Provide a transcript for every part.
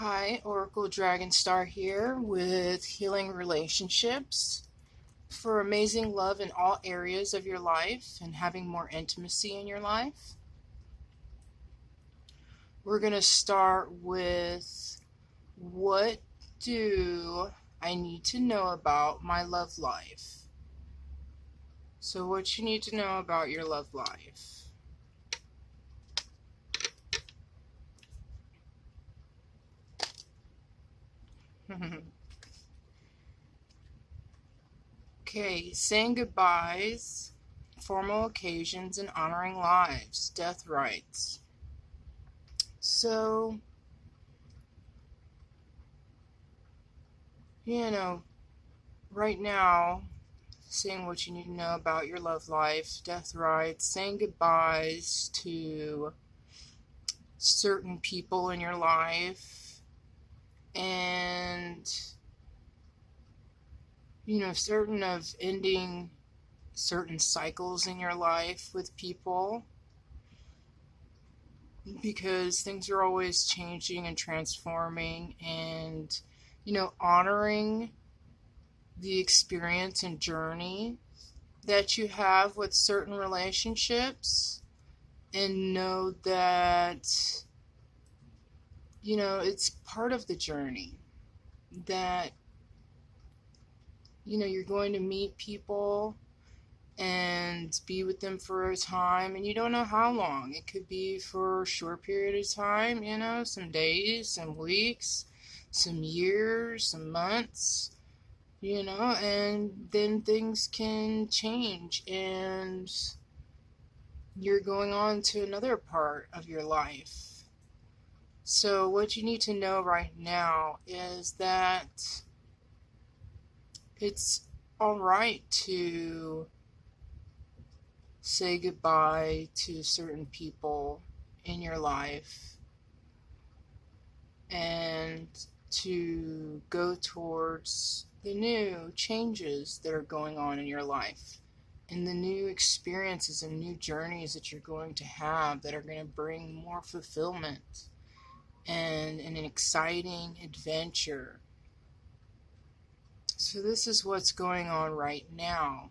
Hi, Oracle Dragonstar here with Healing Relationships for amazing love in all areas of your life and having more intimacy in your life. We're going to start with what do I need to know about my love life? So what you need to know about your love life. Okay, saying goodbyes, formal occasions, and honoring lives, death rites. So, right now, saying what you need to know about your love life, death rites, saying goodbyes to certain people in your life, and, certain of ending certain cycles in your life with people because things are always changing and transforming, and, honoring the experience and journey that you have with certain relationships, and know that, it's part of the journey, that, you're going to meet people and be with them for a time, and you don't know how long. It could be for a short period of time, some days, some weeks, some years, some months, and then things can change and you're going on to another part of your life. So what you need to know right now is that it's all right to say goodbye to certain people in your life and to go towards the new changes that are going on in your life and the new experiences and new journeys that you're going to have that are going to bring more fulfillment and an exciting adventure. So this is what's going on right now.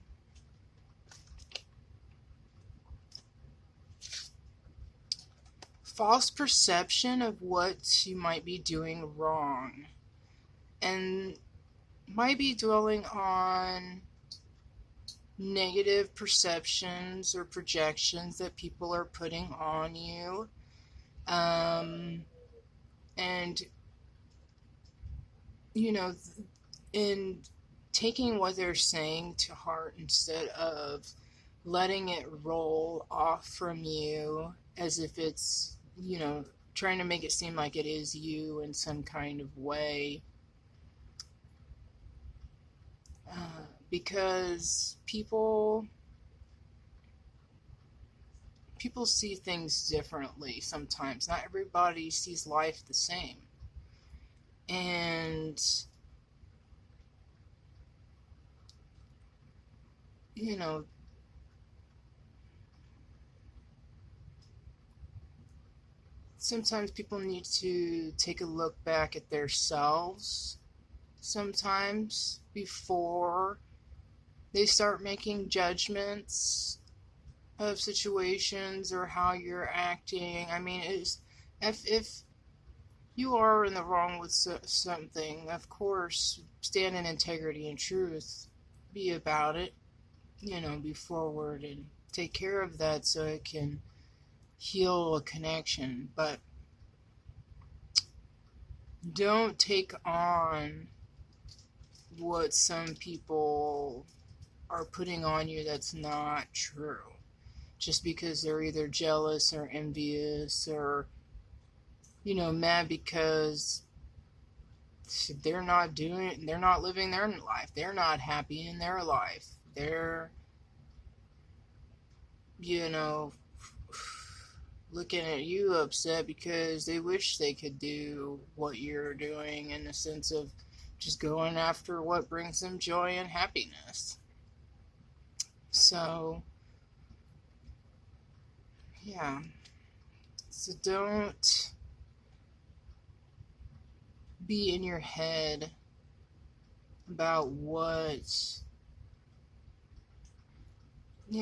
False perception of what you might be doing wrong, and might be dwelling on negative perceptions or projections that people are putting on you, and in taking what they're saying to heart instead of letting it roll off from you as if it's, trying to make it seem like it is you in some kind of way. Because people see things differently sometimes. Not everybody sees life the same. And, sometimes people need to take a look back at themselves sometimes before they start making judgments of situations or how you're acting. I mean, if you are in the wrong with something, of course, stand in integrity and truth, be about it, be forward and take care of that so it can heal a connection. But don't take on what some people are putting on you that's not true, just because they're either jealous or envious or, mad because they're not living their life. They're not happy in their life. They're, looking at you upset because they wish they could do what you're doing, in the sense of just going after what brings them joy and happiness. So, yeah. So don't be in your head about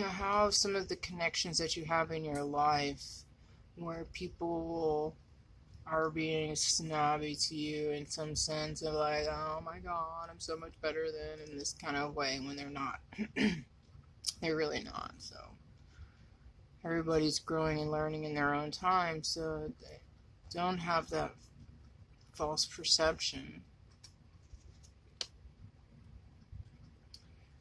how some of the connections that you have in your life where people are being snobby to you in some sense of like, oh my god, I'm so much better than, in this kind of way, when they're not. They're really not. So everybody's growing and learning in their own time, so they don't have that false perception.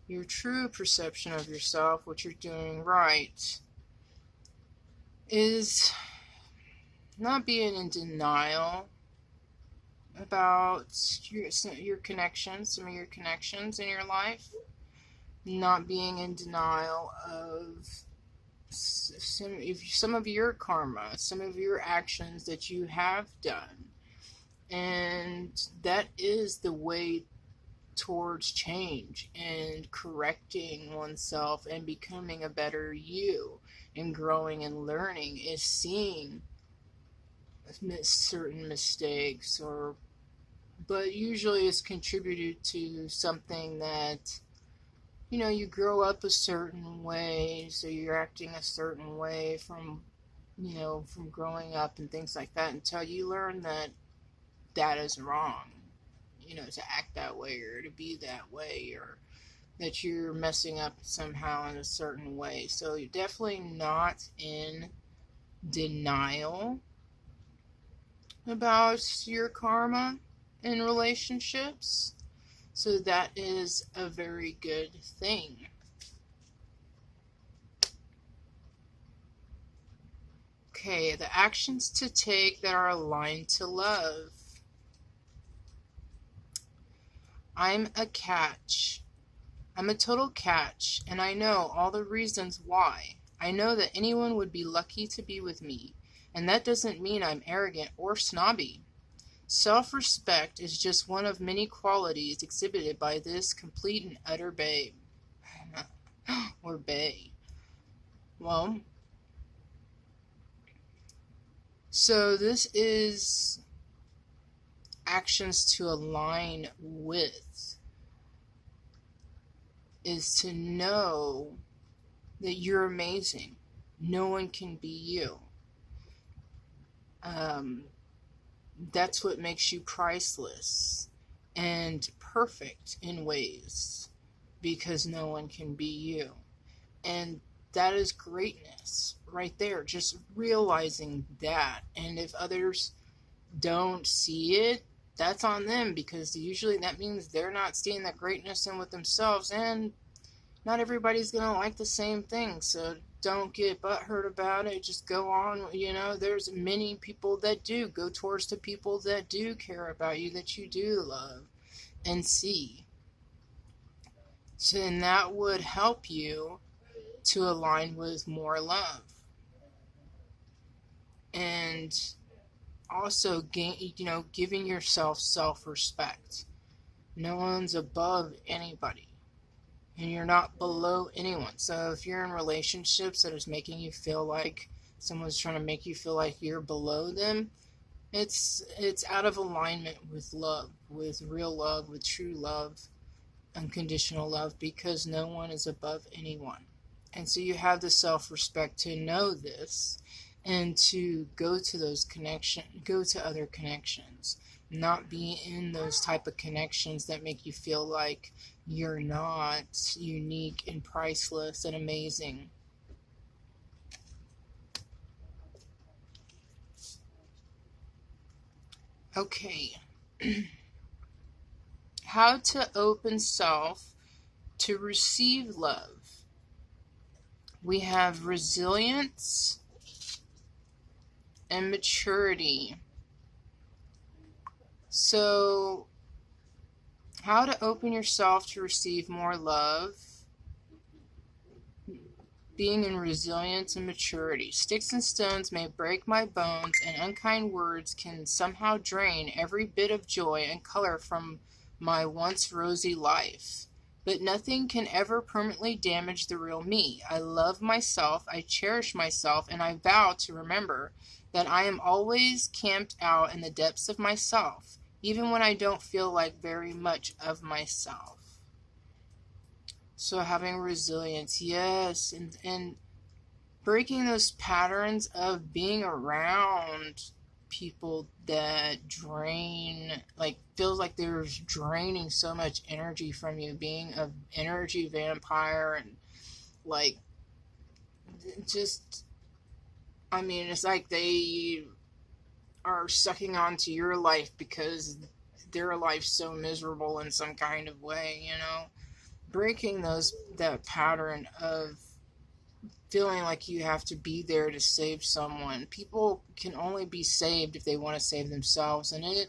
Your true perception of yourself, what you're doing right, is not being in denial about your connections, some of your connections in your life, not being in denial of some of your karma, some of your actions that you have done. And that is the way towards change and correcting oneself and becoming a better you and growing and learning, is seeing certain mistakes, but usually it's contributed to something that, you grow up a certain way, so you're acting a certain way from growing up and things like that, until you learn that is wrong, to act that way or to be that way, or that you're messing up somehow in a certain way. So you're definitely not in denial about your karma in relationships. So that is a very good thing. Okay, the actions to take that are aligned to love. I'm a catch. I'm a total catch, and I know all the reasons why. I know that anyone would be lucky to be with me, and that doesn't mean I'm arrogant or snobby. Self-respect is just one of many qualities exhibited by this complete and utter babe. Or bae. Well, so this is actions to align with, is to know that you're amazing. No one can be you. That's what makes you priceless and perfect in ways, because no one can be you. And that is greatness right there, just realizing that. And if others don't see it, that's on them, because usually that means they're not seeing that greatness in with themselves, and not everybody's gonna like the same thing. So don't get butthurt about it. Just go on. There's many people that do go towards the people that do care about you, that you do love and see. So then that would help you to align with more love. And also, giving yourself self-respect. No one's above anybody, and you're not below anyone. So if you're in relationships that is making you feel like someone's trying to make you feel like you're below them, it's out of alignment with love, with real love, with true love, unconditional love, because no one is above anyone. And so you have the self-respect to know this, and to go to those go to other connections, not be in those type of connections that make you feel like you're not unique and priceless and amazing. Okay. How to open self to receive love. We have resilience and maturity. So, how to open yourself to receive more love. Being in resilience and maturity. Sticks and stones may break my bones, and unkind words can somehow drain every bit of joy and color from my once rosy life. But nothing can ever permanently damage the real me. I love myself, I cherish myself, and I vow to remember that I am always camped out in the depths of myself, even when I don't feel like very much of myself. So having resilience, yes, and breaking those patterns of being around people that drain, like feels like there's draining so much energy from you, being an energy vampire, and like just, I mean, it's like they are sucking onto your life because their life's so miserable in some kind of way, you know? Breaking that pattern of feeling like you have to be there to save someone. People can only be saved if they want to save themselves, and it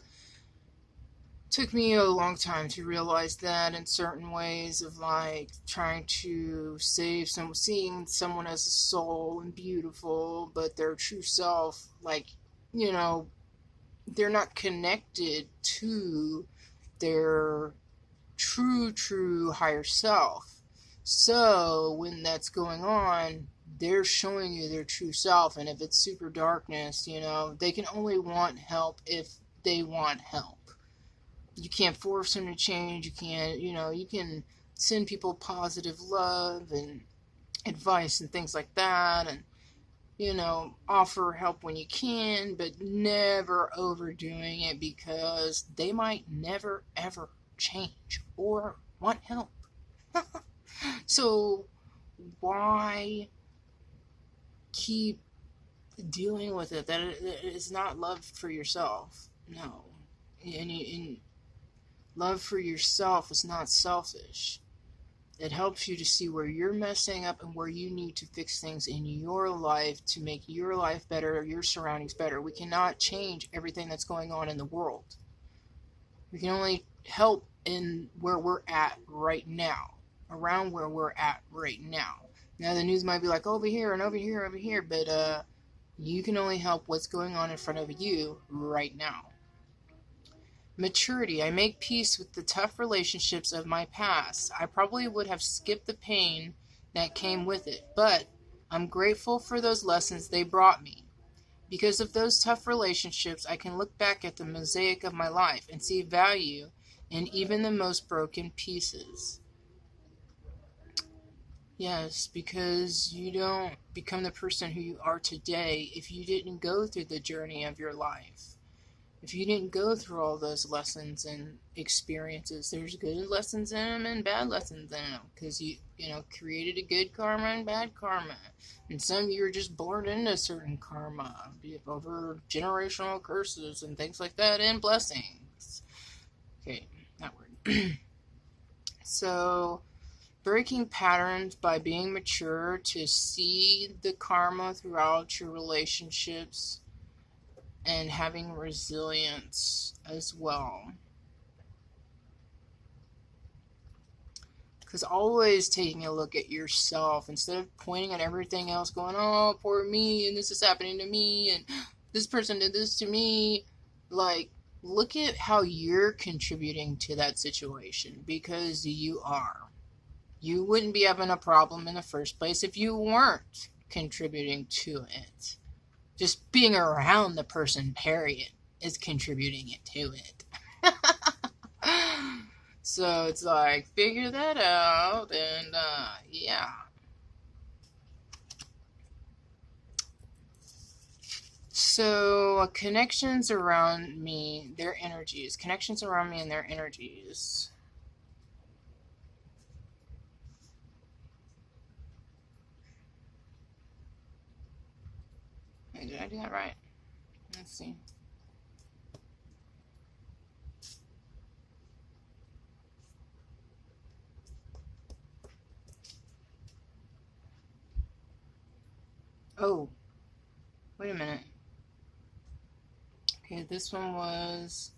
took me a long time to realize that in certain ways of like trying to seeing someone as a soul and beautiful, but their true self, like, you know, they're not connected to their true higher self. So when that's going on, they're showing you their true self, and if it's super darkness, you know, they can only want help if they want help. You can't force them to change. You can't, you know, you can send people positive love and advice and things like that, and, you know, offer help when you can, but never overdoing it, because they might never ever change or want help. So why keep dealing with it? That is not love for yourself. No. And love for yourself is not selfish. It helps you to see where you're messing up and where you need to fix things in your life to make your life better, your surroundings better. We cannot change everything that's going on in the world. We can only help in where we're at right now, around where we're at right now. Now the news might be like over here and over here, over here, but you can only help what's going on in front of you right now. Maturity. I make peace with the tough relationships of my past. I probably would have skipped the pain that came with it, but I'm grateful for those lessons they brought me. Because of those tough relationships, I can look back at the mosaic of my life and see value in even the most broken pieces. Yes, because you don't become the person who you are today if you didn't go through the journey of your life. If you didn't go through all those lessons and experiences, there's good lessons in them and bad lessons in them, because you know, created a good karma and bad karma, and some of you are just born into certain karma over generational curses and things like that, and blessings. Okay, that word. So breaking patterns by being mature to see the karma throughout your relationships, and having resilience as well. Because always taking a look at yourself instead of pointing at everything else, going, oh, poor me, and this is happening to me, and this person did this to me. Like, look at how you're contributing to that situation, because you are. You wouldn't be having a problem in the first place if you weren't contributing to it. Just being around the person, period, is contributing it to it. So it's like, figure that out, and yeah. So connections around me, their energies. Connections around me and their energies. Did I do that right? Let's see. Oh, wait a minute. Okay, this one was,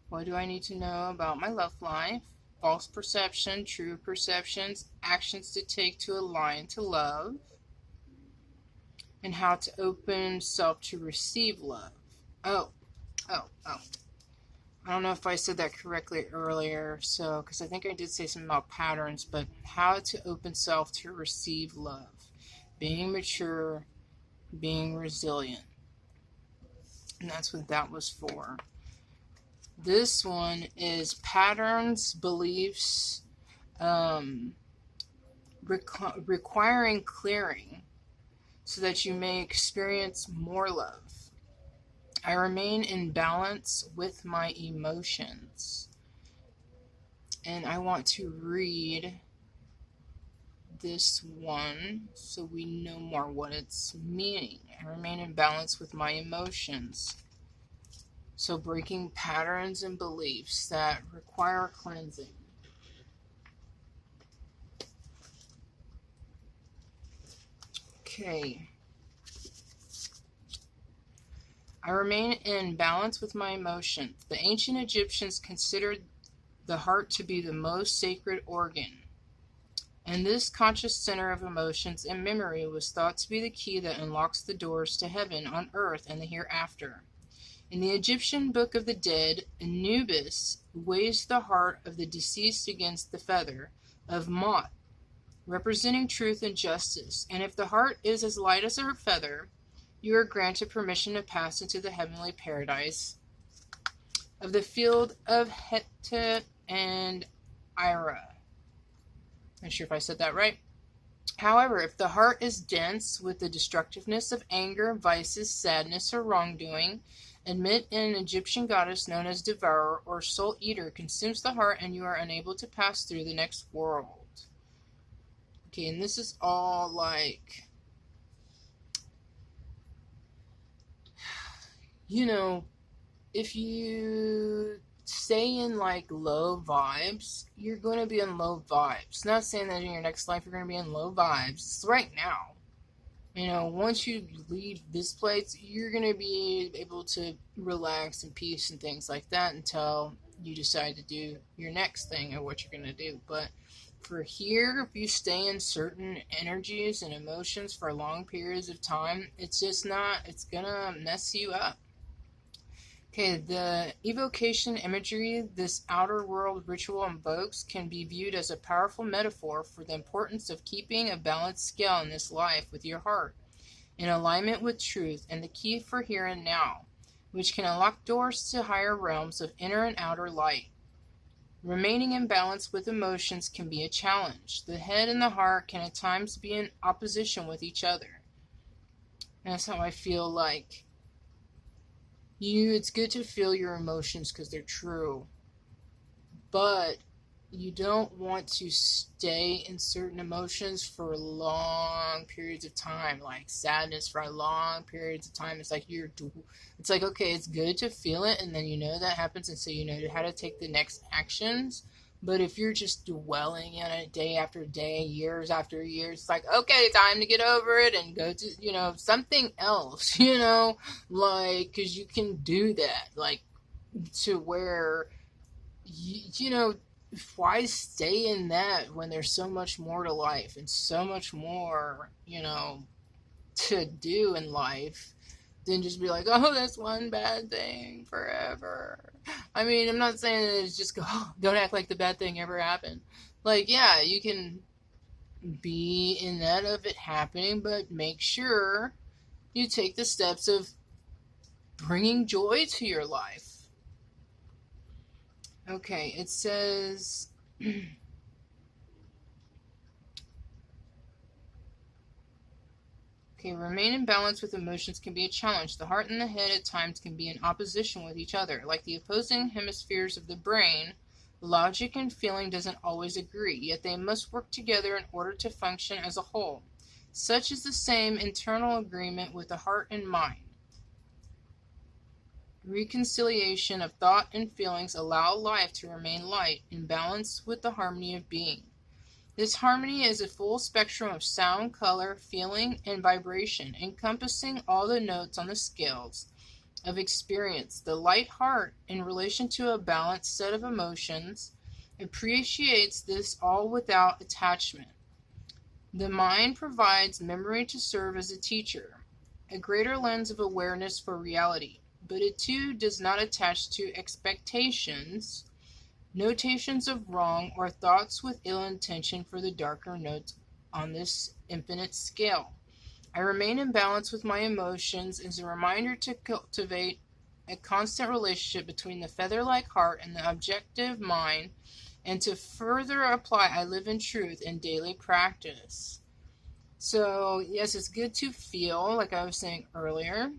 what do I need to know about my love life? False perception, true perceptions, actions to take to align to love, and how to open self to receive love. Oh. I don't know if I said that correctly earlier, so, because I think I did say something about patterns, but how to open self to receive love. Being mature, being resilient. And that's what that was for. This one is patterns, beliefs, requiring clearing so that you may experience more love. I remain in balance with my emotions. And I want to read this one so we know more what it's meaning. I remain in balance with my emotions. So breaking patterns and beliefs that require cleansing. Okay. I remain in balance with my emotions. The ancient Egyptians considered the heart to be the most sacred organ. And this conscious center of emotions and memory was thought to be the key that unlocks the doors to heaven on earth and the hereafter. In the Egyptian Book of the Dead, Anubis weighs the heart of the deceased against the feather of Mot, representing truth and justice. And if the heart is as light as a feather, you are granted permission to pass into the heavenly paradise of the field of Hette and Ira. Not sure if I said that right. However, if the heart is dense with the destructiveness of anger, vices, sadness, or wrongdoing, admit an Egyptian goddess known as Devourer or Soul Eater consumes the heart and you are unable to pass through the next world. Okay, and this is all like, you know, if you stay in like low vibes, you're going to be in low vibes. Not saying that in your next life you're going to be in low vibes. It's right now. You know, once you leave this place, you're going to be able to relax and peace and things like that until you decide to do your next thing or what you're going to do. But for here, if you stay in certain energies and emotions for long periods of time, it's just not, it's going to mess you up. Okay, the evocation imagery this outer world ritual invokes can be viewed as a powerful metaphor for the importance of keeping a balanced scale in this life with your heart, in alignment with truth and the key for here and now, which can unlock doors to higher realms of inner and outer light. Remaining in balance with emotions can be a challenge. The head and the heart can at times be in opposition with each other. And that's how I feel like it's good to feel your emotions because they're true, but you don't want to stay in certain emotions for long periods of time, like sadness for long periods of time. It's like it's like, okay, it's good to feel it, and then you know that happens, and so you know how to take the next actions. But if you're just dwelling in it day after day, years after years, it's like, okay, time to get over it and go to, something else, like, because you can do that, like, to where, why stay in that when there's so much more to life and so much more, to do in life than just be like, oh, that's one bad thing forever. I mean, I'm not saying that it's just don't act like the bad thing ever happened. Like, yeah, you can be in that of it happening, but make sure you take the steps of bringing joy to your life. Okay, it says, okay, remain in balance with emotions can be a challenge. The heart and the head at times can be in opposition with each other. Like the opposing hemispheres of the brain, logic and feeling doesn't always agree, yet they must work together in order to function as a whole. Such is the same internal agreement with the heart and mind. Reconciliation of thought and feelings allow life to remain light, in balance with the harmony of being. This harmony is a full spectrum of sound, color, feeling, and vibration, encompassing all the notes on the scales of experience. The light heart, in relation to a balanced set of emotions, appreciates this all without attachment. The mind provides memory to serve as a teacher, a greater lens of awareness for reality, but it too does not attach to expectations, notations of wrong, or thoughts with ill intention for the darker notes on this infinite scale. I remain in balance with my emotions as a reminder to cultivate a constant relationship between the feather-like heart and the objective mind, and to further apply I live in truth in daily practice. So, yes, it's good to feel, like I was saying earlier.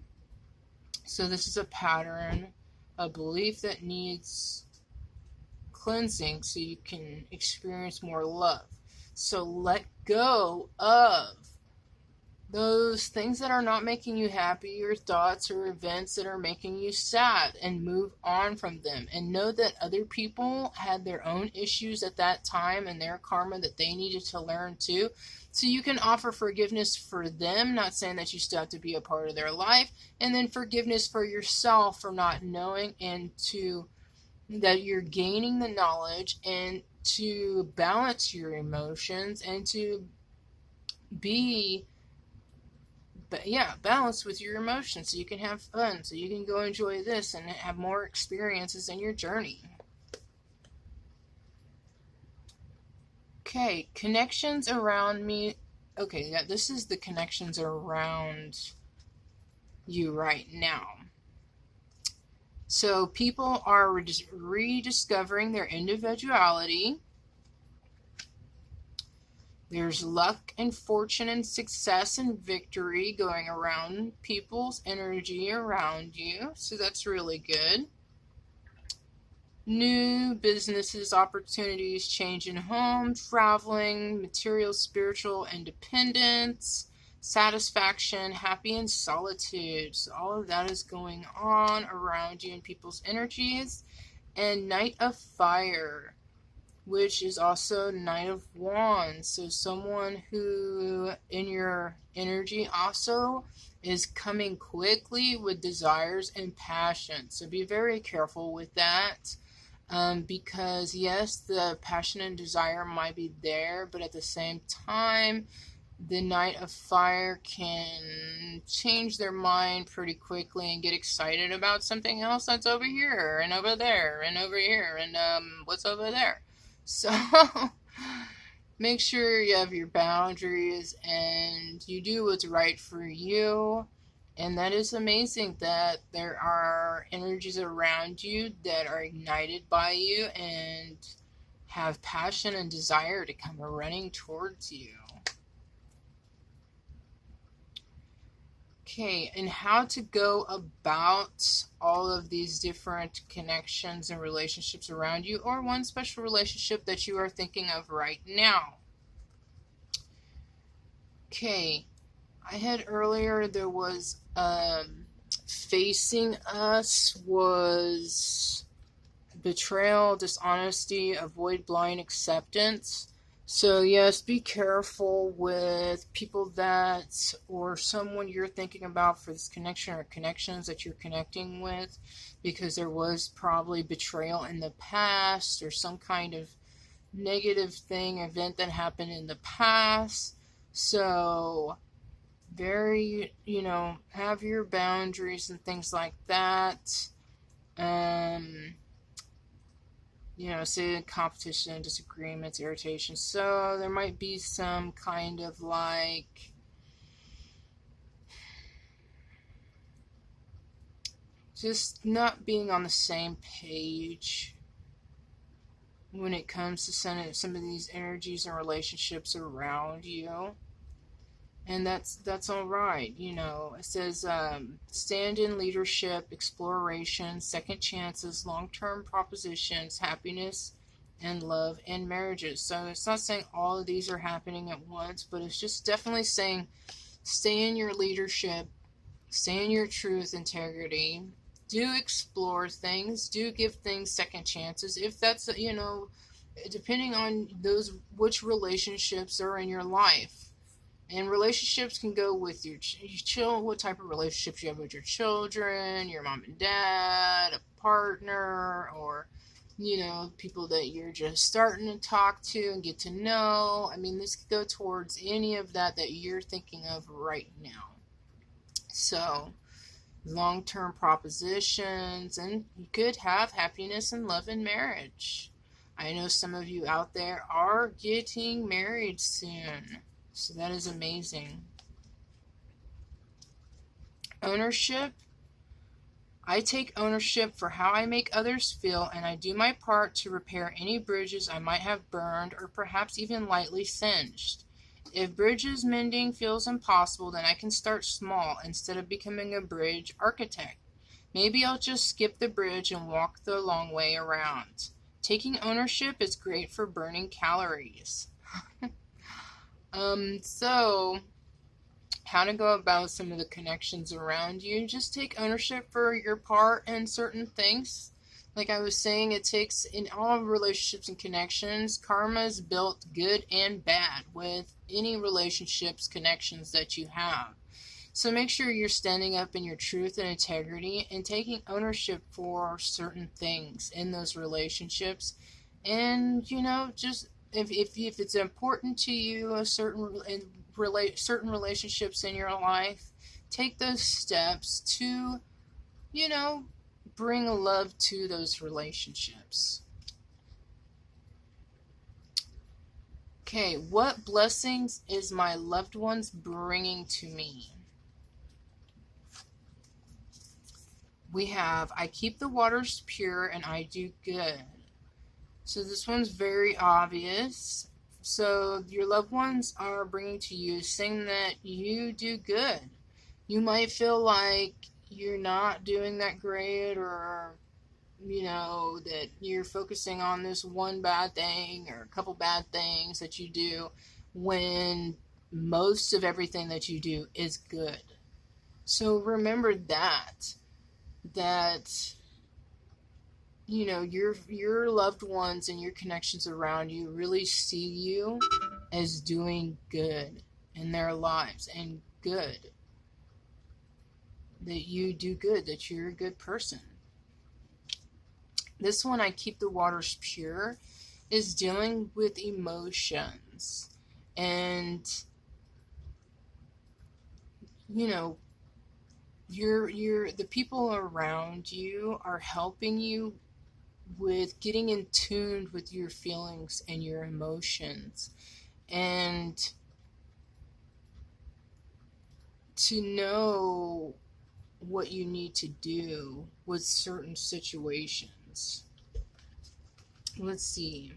So this is a pattern, a belief that needs cleansing so you can experience more love. So let go of those things that are not making you happy, or thoughts or events that are making you sad, and move on from them. And know that other people had their own issues at that time and their karma that they needed to learn too. So you can offer forgiveness for them, not saying that you still have to be a part of their life, and then forgiveness for yourself for not knowing, and to that you're gaining the knowledge, and to balance your emotions, and to be balance with your emotions so you can have fun, so you can go enjoy this and have more experiences in your journey. Okay, connections around me. Okay, yeah, this is the connections around you right now. So people are rediscovering their individuality. There's luck and fortune and success and victory going around people's energy around you. So that's really good. New businesses, opportunities, change in home, traveling, material, spiritual independence, satisfaction, happy in solitude. So all of that is going on around you in people's energies. And Knight of Fire, which is also Knight of Wands. So someone who in your energy also is coming quickly with desires and passion. So be very careful with that. Because yes, the passion and desire might be there, but at the same time, the Knight of Fire can change their mind pretty quickly and get excited about something else that's over here and over there and over here and what's over there. So make sure you have your boundaries and you do what's right for you. And that is amazing that there are energies around you that are ignited by you and have passion and desire to come running towards you. Okay, and how to go about all of these different connections and relationships around you, or one special relationship that you are thinking of right now. Okay, I had earlier, there was facing us was betrayal, dishonesty, avoid blind acceptance. So yes, be careful with people that, or someone you're thinking about for this connection or connections that you're connecting with, because there was probably betrayal in the past or some kind of negative event that happened in the past. So have your boundaries and things like that. Say competition, disagreements, irritation. So there might be some kind of just not being on the same page when it comes to some of these energies and relationships around you. And that's all right. It says stand in leadership, exploration, second chances, long-term propositions, happiness, and love, and marriages. So it's not saying all of these are happening at once, but it's just definitely saying stay in your leadership, stay in your truth, integrity. Do explore things. Do give things second chances. If that's, depending on which relationships are in your life. And relationships can go with what type of relationships you have with your children, your mom and dad, a partner, or, people that you're just starting to talk to and get to know. I mean, this could go towards any of that you're thinking of right now. So, long-term propositions, and you could have happiness and love in marriage. I know some of you out there are getting married soon. So that is amazing. Ownership. I take ownership for how I make others feel, and I do my part to repair any bridges I might have burned or perhaps even lightly singed. If bridges mending feels impossible, then I can start small instead of becoming a bridge architect. Maybe I'll just skip the bridge and walk the long way around. Taking ownership is great for burning calories. So how to go about some of the connections around you. Just take ownership for your part in certain things. Like I was saying, it takes, in all relationships and connections, karma is built good and bad with any relationships, connections that you have. So make sure you're standing up in your truth and integrity and taking ownership for certain things in those relationships. And, just if it's important to you, certain relationships in your life, take those steps to, bring love to those relationships. Okay, what blessings is my loved ones bringing to me? We have, I keep the waters pure and I do good. So this one's very obvious. So your loved ones are bringing to you saying that you do good. You might feel like you're not doing that great, or that you're focusing on this one bad thing or a couple bad things that you do, when most of everything that you do is good. So remember that your loved ones and your connections around you really see you as doing good in their lives, and good. That you do good, that you're a good person. This one, I keep the waters pure, is dealing with emotions. And, the people around you are helping you with getting in tune with your feelings and your emotions, and to know what you need to do with certain situations. Let's see.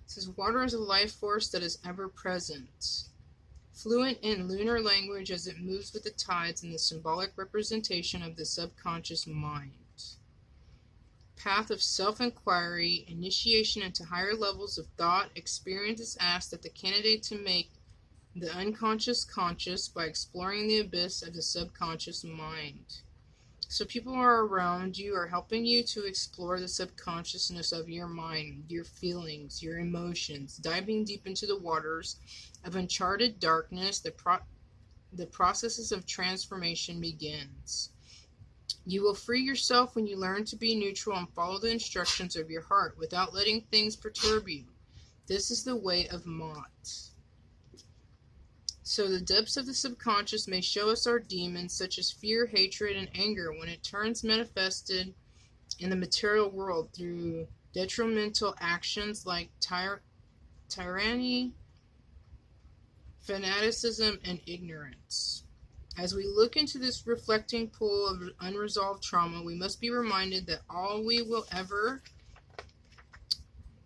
It says, water is a life force that is ever present, fluent in lunar language as it moves with the tides in the symbolic representation of the subconscious mind. Path of self-inquiry, initiation into higher levels of thought, experience is asked that the candidate to make the unconscious conscious by exploring the abyss of the subconscious mind. So people are around you, are helping you to explore the subconsciousness of your mind, your feelings, your emotions, diving deep into the waters of uncharted darkness. The processes of transformation begins. You will free yourself when you learn to be neutral and follow the instructions of your heart without letting things perturb you. This is the way of Mott. So the depths of the subconscious may show us our demons, such as fear, hatred, and anger, when it turns manifested in the material world through detrimental actions like tyranny, fanaticism, and ignorance. As we look into this reflecting pool of unresolved trauma, we must be reminded that all we will ever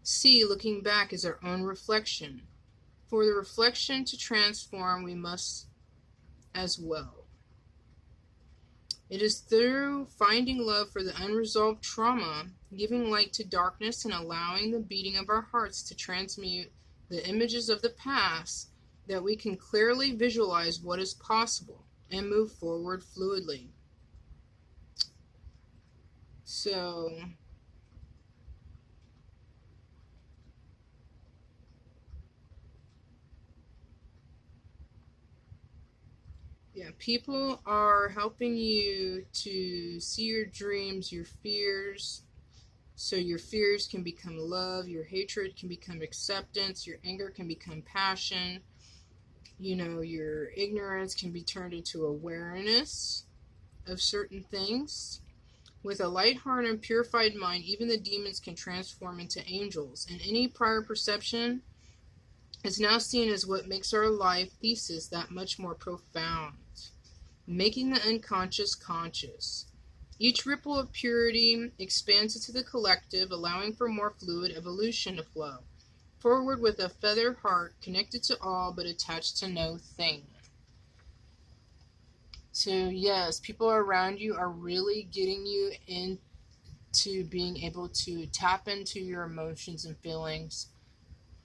see looking back is our own reflection. For the reflection to transform, we must as well. It is through finding love for the unresolved trauma, giving light to darkness, and allowing the beating of our hearts to transmute the images of the past, that we can clearly visualize what is possible and move forward fluidly. So, yeah, people are helping you to see your dreams, your fears. So your fears can become love, your hatred can become acceptance, your anger can become passion. Your ignorance can be turned into awareness of certain things. With a light heart and purified mind, even the demons can transform into angels, and any prior perception is now seen as what makes our life thesis that much more profound, making the unconscious conscious. Each ripple of purity expands into the collective, allowing for more fluid evolution to flow. Forward with a feather heart, connected to all but attached to no thing. So yes, people around you are really getting you into being able to tap into your emotions and feelings,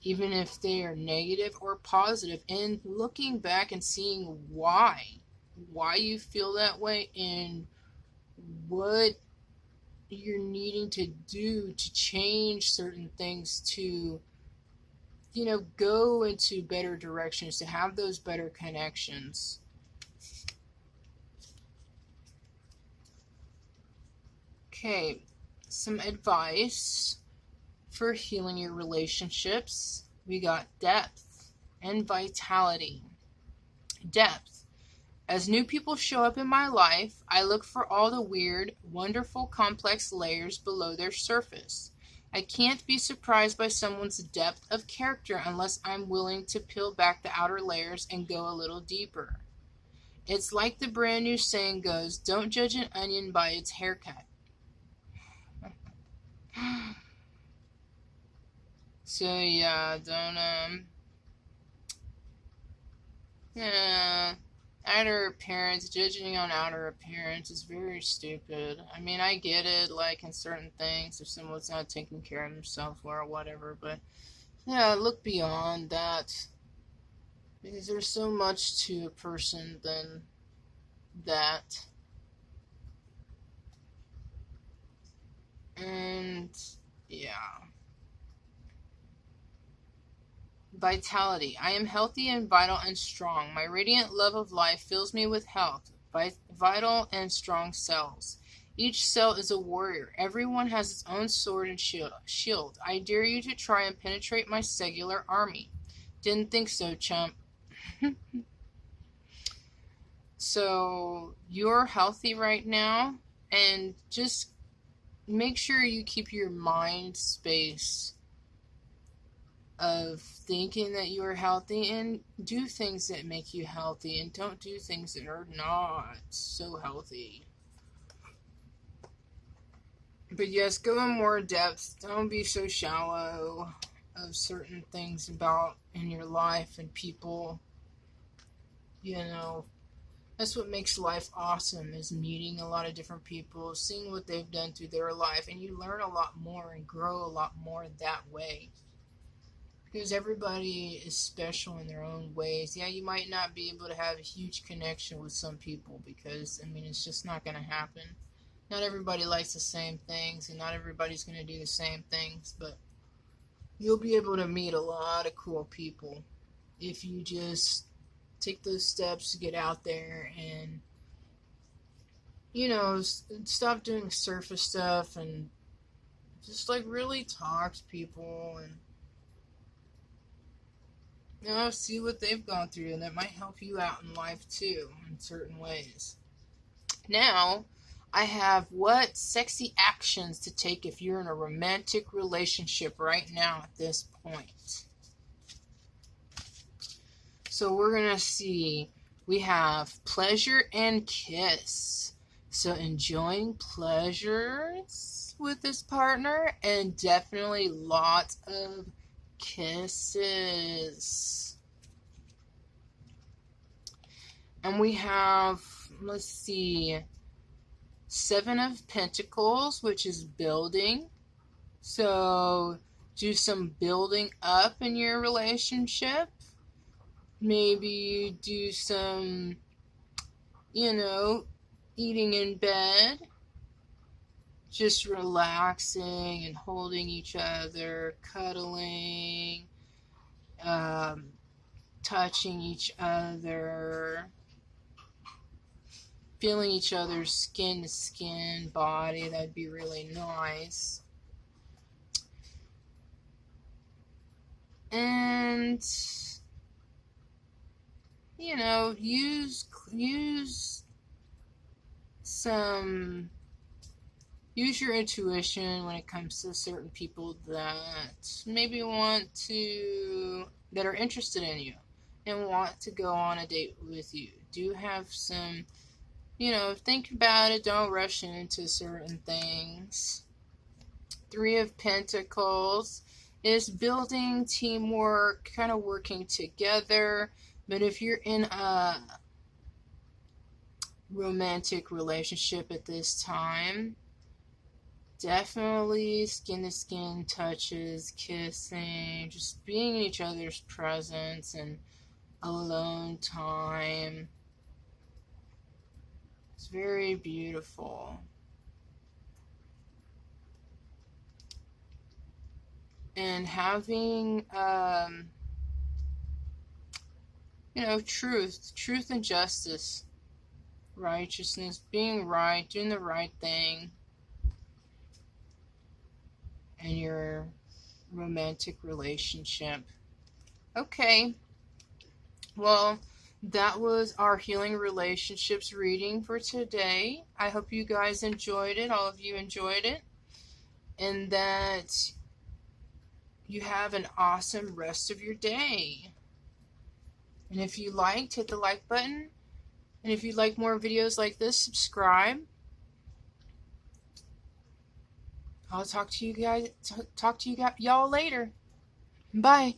even if they are negative or positive, and looking back and seeing why you feel that way and what you're needing to do to change certain things to, go into better directions, to have those better connections. Okay, some advice for healing your relationships. We got depth and vitality. Depth. As new people show up in my life, I look for all the weird, wonderful, complex layers below their surface. I can't be surprised by someone's depth of character unless I'm willing to peel back the outer layers and go a little deeper. It's like the brand new saying goes, don't judge an onion by its haircut. So yeah, outer appearance, judging on outer appearance is very stupid. I mean, I get it, like in certain things, if someone's not taking care of themselves or whatever, but yeah, look beyond that, because there's so much to a person than that. And yeah. Vitality. I am healthy and vital and strong. My radiant love of life fills me with health, vital and strong cells. Each cell is a warrior. Everyone has its own sword and shield. I dare you to try and penetrate my cellular army. Didn't think so, chump. So, you're healthy right now, and just make sure you keep your mind space of thinking that you are healthy, and do things that make you healthy, and don't do things that are not so healthy. But yes, go in more depth. Don't be so shallow of certain things about in your life and people. That's what makes life awesome, is meeting a lot of different people, seeing what they've done through their life, and you learn a lot more and grow a lot more that way. Because everybody is special in their own ways. Yeah, you might not be able to have a huge connection with some people because, it's just not going to happen. Not everybody likes the same things, and not everybody's going to do the same things, but you'll be able to meet a lot of cool people if you just take those steps to get out there and, stop doing surface stuff and just, really talk to people and see what they've gone through, and that might help you out in life too, in certain ways. Now, I have what sexy actions to take if you're in a romantic relationship right now at this point. So we're going to see, we have pleasure and kiss. So enjoying pleasures with this partner, and definitely lots of kisses. And we have, let's see, 7 of Pentacles, which is building. So do some building up in your relationship. Maybe do some, eating in bed. Just relaxing and holding each other, cuddling, touching each other, feeling each other's skin to skin, body. That'd be really nice. And use some use your intuition when it comes to certain people that maybe that are interested in you and want to go on a date with you. Do have some, think about it. Don't rush into certain things. Three of Pentacles is building teamwork, kind of working together. But if you're in a romantic relationship at this time, definitely skin to skin touches, kissing, just being in each other's presence, and alone time. It's very beautiful. And having, truth and justice, righteousness, being right, doing the right thing in your romantic relationship. Okay. Well, that was our healing relationships reading for today. I hope you guys enjoyed it. All of you enjoyed it. And that you have an awesome rest of your day. And if you liked, hit the like button. And if you'd like more videos like this, subscribe. I'll talk to you guys, y'all later. Bye.